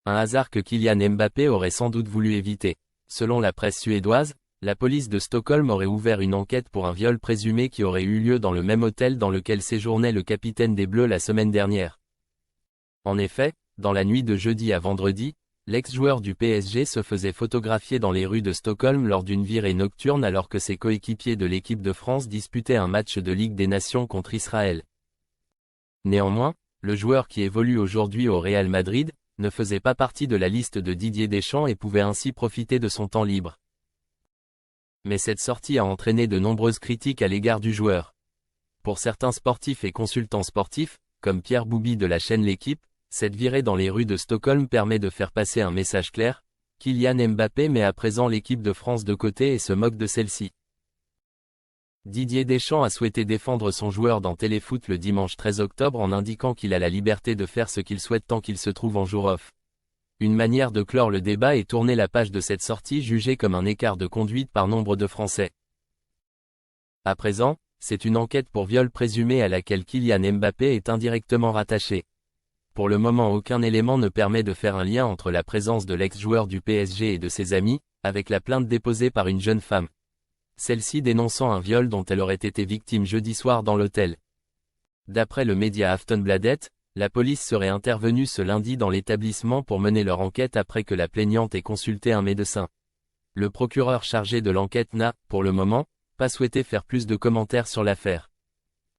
Un hasard que Kylian Mbappé aurait sans doute voulu éviter. Selon la presse suédoise, la police de Stockholm aurait ouvert une enquête pour un viol présumé qui aurait eu lieu dans le même hôtel dans lequel séjournait le capitaine des Bleus la semaine dernière. En effet, dans la nuit de jeudi à vendredi, l'ex-joueur du PSG se faisait photographier dans les rues de Stockholm lors d'une virée nocturne alors que ses coéquipiers de l'équipe de France disputaient un match de Ligue des Nations contre Israël. Néanmoins, le joueur qui évolue aujourd'hui au Real Madrid ne faisait pas partie de la liste de Didier Deschamps et pouvait ainsi profiter de son temps libre. Mais cette sortie a entraîné de nombreuses critiques à l'égard du joueur. Pour certains sportifs et consultants sportifs, comme Pierre Bouby de la chaîne L'Équipe, cette virée dans les rues de Stockholm permet de faire passer un message clair: Kylian Mbappé met à présent l'équipe de France de côté et se moque de celle-ci. Didier Deschamps a souhaité défendre son joueur dans Téléfoot le dimanche 13 octobre en indiquant qu'il a la liberté de faire ce qu'il souhaite tant qu'il se trouve en jour off. Une manière de clore le débat et tourner la page de cette sortie jugée comme un écart de conduite par nombre de Français. À présent, c'est une enquête pour viol présumé à laquelle Kylian Mbappé est indirectement rattaché. Pour le moment, aucun élément ne permet de faire un lien entre la présence de l'ex-joueur du PSG et de ses amis, avec la plainte déposée par une jeune femme. Celle-ci dénonçant un viol dont elle aurait été victime jeudi soir dans l'hôtel. D'après le média Aftonbladet, la police serait intervenue ce lundi dans l'établissement pour mener leur enquête après que la plaignante ait consulté un médecin. Le procureur chargé de l'enquête n'a, pour le moment, pas souhaité faire plus de commentaires sur l'affaire.